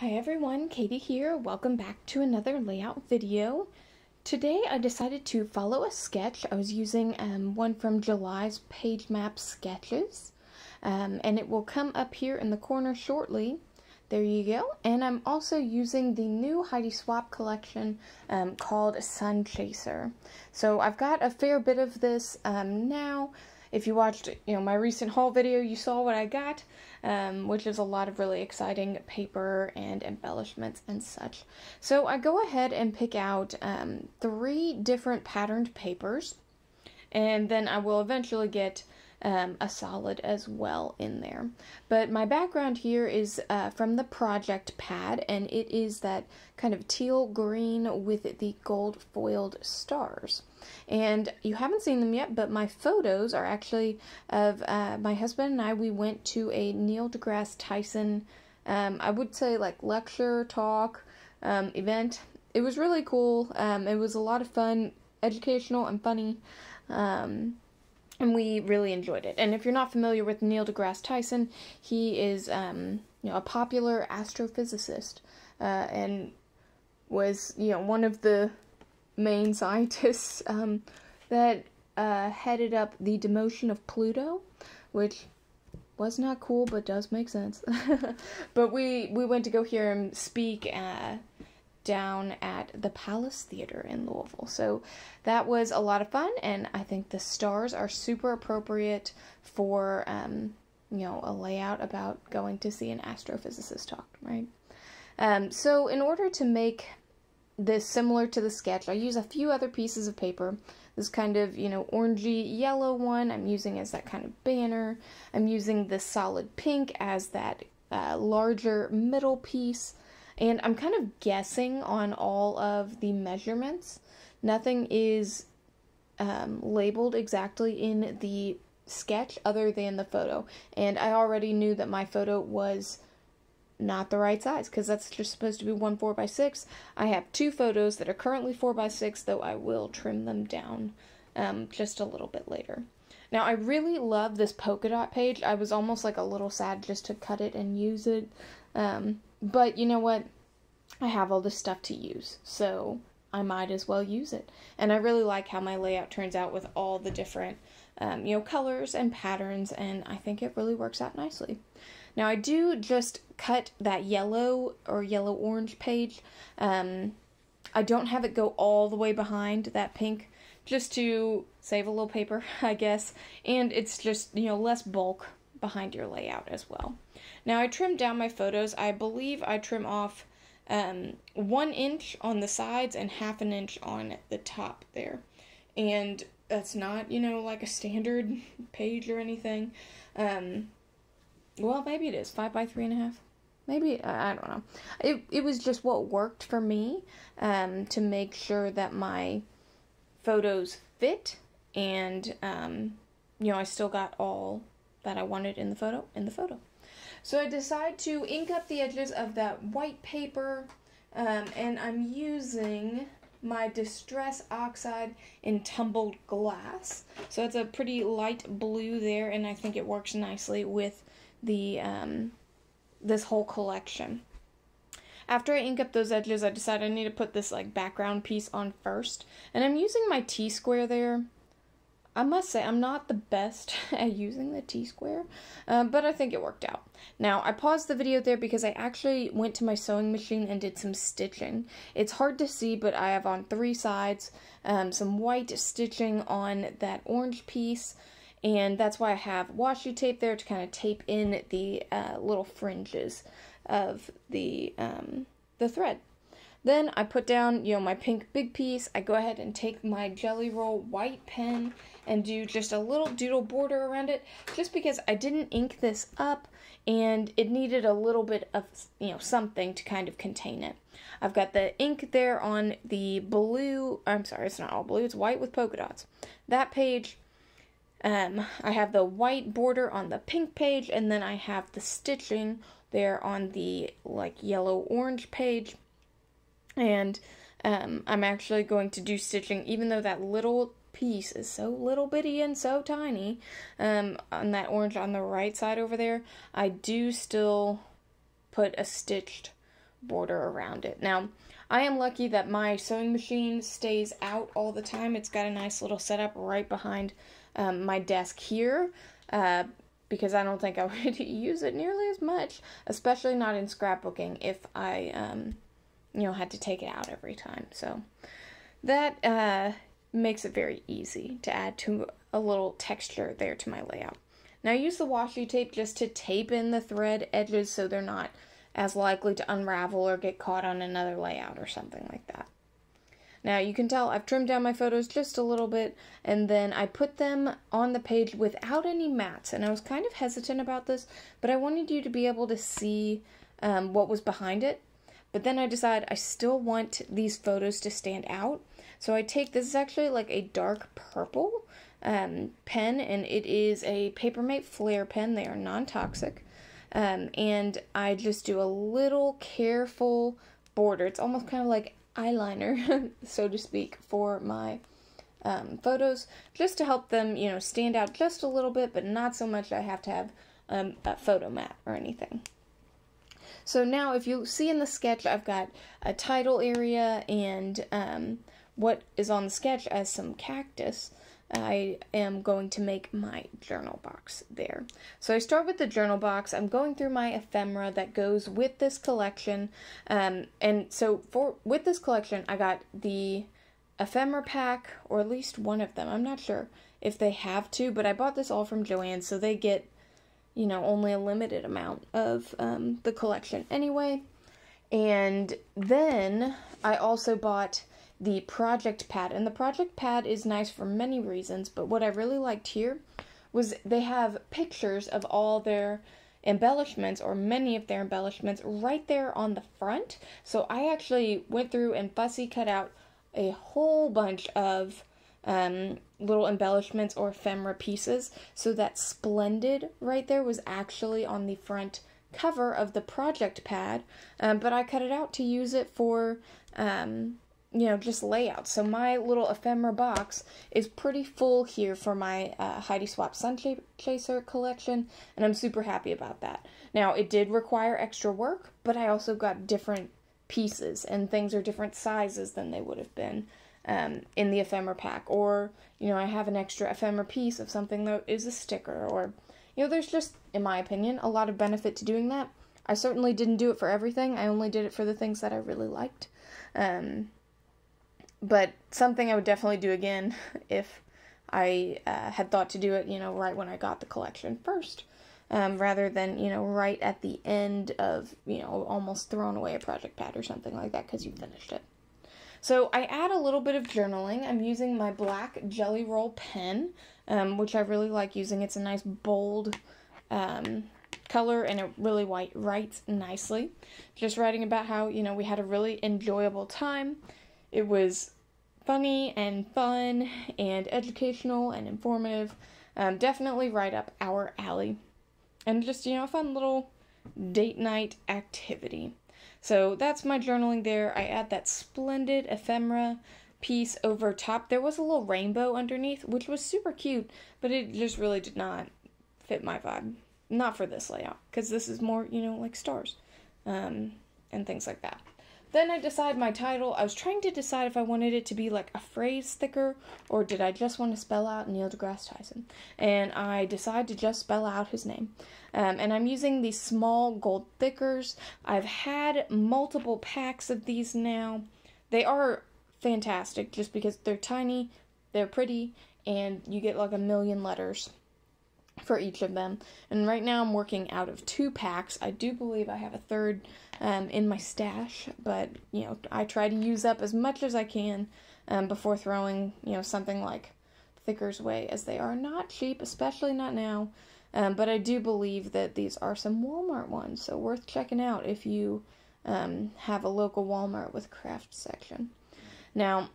Hi everyone, Katie here. Welcome back to another layout video. Today I decided to follow a sketch. I was using one from July's Page Map Sketches, and it will come up here in the corner shortly. There you go. And I'm also using the new Heidi Swapp collection called Sun Chaser. So I've got a fair bit of this now. If you watched, my recent haul video, you saw what I got, which is a lot of really exciting paper and embellishments and such. So I go ahead and pick out 3 different patterned papers, and then I will eventually get a solid as well in there. But my background here is from the project pad, and it is that kind of teal green with the gold foiled stars. And you haven't seen them yet, but my photos are actually of my husband and I. We went to a DeGrasse Tyson, I would say like lecture, talk, event. It was really cool. It was a lot of fun, educational and funny. And we really enjoyed it. And if you're not familiar with Neil deGrasse Tyson, he is a popular astrophysicist and was one of the main scientists that headed up the demotion of Pluto, which was not cool but does make sense. But we went to go hear him speak down at the Palace Theater in Louisville. So that was a lot of fun, and I think the stars are super appropriate for a layout about going to see an astrophysicist talk, right? So in order to make this similar to the sketch, I use a few other pieces of paper. This kind of, orangey yellow one I'm using as that kind of banner. I'm using this solid pink as that larger middle piece. And I'm kind of guessing on all of the measurements. Nothing is labeled exactly in the sketch other than the photo. And I already knew that my photo was not the right size, because that's just supposed to be one 4x6. I have 2 photos that are currently 4x6, though I will trim them down just a little bit later. Now, I really love this polka dot page. I was almost like a little sad just to cut it and use it. But you know what? I have all this stuff to use, so I might as well use it. And I really like how my layout turns out with all the different, colors and patterns, and I think it really works out nicely. Now, I do just cut that yellow or yellow-orange page. I don't have it go all the way behind that pink, just to save a little paper, I guess. And it's just, less bulk behind your layout as well. Now, I trimmed down my photos. I believe I trim off 1 inch on the sides and 1/2 inch on the top there. And that's not, like a standard page or anything. Well, maybe it is 5 by 3.5. Maybe, I don't know. It was just what worked for me to make sure that my photos fit, and I still got all that I wanted in the photo. So I decide to ink up the edges of that white paper, and I'm using my Distress Oxide in Tumbled Glass. So it's a pretty light blue there, and I think it works nicely with the this whole collection. After I ink up those edges, I decided I need to put this background piece on first, and I'm using my T-square there. I must say, I'm not the best at using the T-square, but I think it worked out. Now, I paused the video there because I actually went to my sewing machine and did some stitching. It's hard to see, but I have on 3 sides some white stitching on that orange piece, and that's why I have washi tape there to kind of tape in the little fringes of the thread. Then I put down, my pink big piece. I go ahead and take my Jelly Roll white pen and do just a little doodle border around it, just because I didn't ink this up and it needed a little bit of, something to kind of contain it. I've got the ink there on the blue, I'm sorry, it's not all blue, it's white with polka dots. That page, I have the white border on the pink page, and then I have the stitching there on the, yellow-orange page. And I'm actually going to do stitching, even though that little piece is so little bitty and so tiny, on that orange on the right side over there, I do still put a stitched border around it. Now, I am lucky that my sewing machine stays out all the time. It's got a nice little setup right behind my desk here, because I don't think I would use it nearly as much, especially not in scrapbooking if I, had to take it out every time. So that makes it very easy to add to a little texture there to my layout. Now I use the washi tape just to tape in the thread edges so they're not as likely to unravel or get caught on another layout or something like that. Now you can tell I've trimmed down my photos just a little bit, and then I put them on the page without any mats, and I was kind of hesitant about this, but I wanted you to be able to see what was behind it. But then I decided I still want these photos to stand out, so I take, this is actually like a dark purple pen, and it is a Papermate Flare pen. They are non-toxic, and I just do a little careful border. It's almost kind of like eyeliner, so to speak, for my photos, just to help them, stand out just a little bit, but not so much I have to have a photo mat or anything. So now if you see in the sketch, I've got a title area and what is on the sketch as some cactus. I am going to make my journal box there. So I start with the journal box. I'm going through my ephemera that goes with this collection. And so with this collection, I got the ephemera pack, or at least one of them. I'm not sure if they have two, but I bought this all from Joann, so they get, only a limited amount of the collection anyway. And then I also bought the project pad, and the project pad is nice for many reasons, but what I really liked here was they have pictures of all their embellishments, or many of their embellishments, right there on the front. So I actually went through and fussy cut out a whole bunch of little embellishments or ephemera pieces, so that Splendid right there was actually on the front cover of the project pad, but I cut it out to use it for just layout. So my little ephemera box is pretty full here for my Heidi Swapp Sun Chaser collection, and I'm super happy about that. Now, it did require extra work, but I also got different pieces, and things are different sizes than they would have been in the ephemera pack. Or, I have an extra ephemera piece of something that is a sticker, or, there's just, in my opinion, a lot of benefit to doing that. I certainly didn't do it for everything. I only did it for the things that I really liked. But something I would definitely do again if I had thought to do it, right when I got the collection first, rather than, right at the end of, almost throwing away a project pad or something like that because you finished it. So I add a little bit of journaling. I'm using my black Jelly Roll pen, which I really like using. It's a nice bold color, and it really writes nicely. Just writing about how, we had a really enjoyable time. It was funny and fun and educational and informative. Definitely right up our alley. And just, a fun little date night activity. So that's my journaling there. I add that Splendid ephemera piece over top. There was a little rainbow underneath, which was super cute, but it just really did not fit my vibe. Not for this layout, because this is more, like stars and things like that. Then I decide my title. I was trying to decide if I wanted it to be like a phrase sticker, or did I just want to spell out Neil deGrasse Tyson. And I decided to just spell out his name. And I'm using these small gold thickers. I've had multiple packs of these now. They are fantastic just because they're tiny, they're pretty, and you get like 1,000,000 letters for each of them. And right now I'm working out of 2 packs. I do believe I have a third in my stash, but I try to use up as much as I can before throwing something like thickers away, as they are not cheap, especially not now. But I do believe that these are some Walmart ones, so worth checking out if you have a local Walmart with craft section. Now,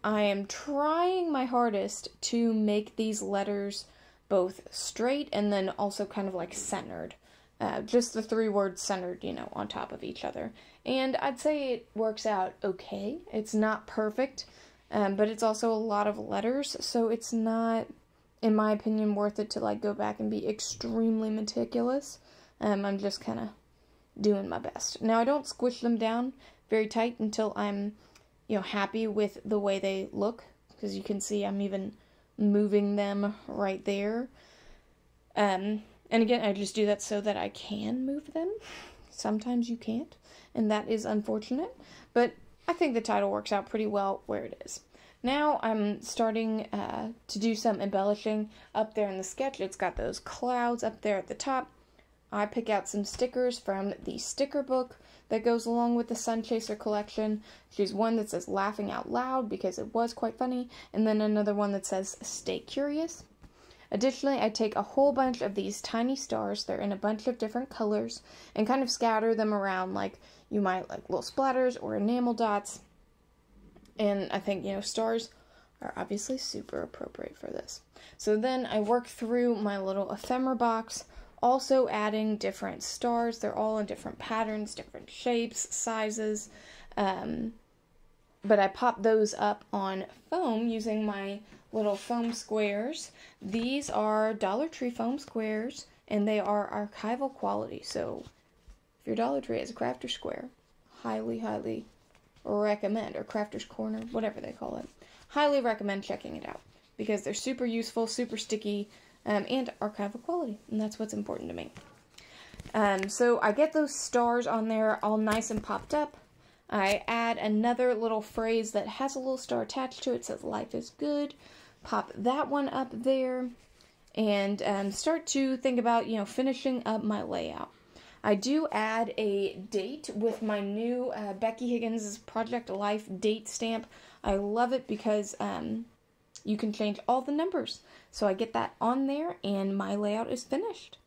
I am trying my hardest to make these letters both straight and then also kind of like centered. Just the 3 words centered, on top of each other. And I'd say it works out okay. It's not perfect, but it's also a lot of letters, so it's not, in my opinion, worth it to like go back and be extremely meticulous. I'm just kind of, doing my best. Now, I don't squish them down very tight until I'm, happy with the way they look, because you can see I'm even moving them right there. And again, I just do that so that I can move them. Sometimes you can't, and that is unfortunate, but I think the title works out pretty well where it is. Now I'm starting to do some embellishing up there in the sketch. It's got those clouds up there at the top. I pick out some stickers from the sticker book that goes along with the Sun Chaser collection. Choose one that says laughing out loud because it was quite funny, and then another one that says stay curious. Additionally, I take a whole bunch of these tiny stars, they're in a bunch of different colors, and kind of scatter them around like you might like little splatters or enamel dots. And I think, stars are obviously super appropriate for this. So then I work through my little ephemera box, also adding different stars. They're all in different patterns, different shapes, sizes. But I pop those up on foam using my little foam squares. These are Dollar Tree foam squares, and they are archival quality. So if your Dollar Tree has a crafter square, highly, highly recommend, or crafter's corner, whatever they call it. Highly recommend checking it out because they're super useful, super sticky, and archival quality, and that's what's important to me. So I get those stars on there all nice and popped up. I add another little phrase that has a little star attached to it. It says life is good. Pop that one up there and start to think about, finishing up my layout. I do add a date with my new Becky Higgins Project Life date stamp. I love it because you can change all the numbers. So I get that on there and my layout is finished.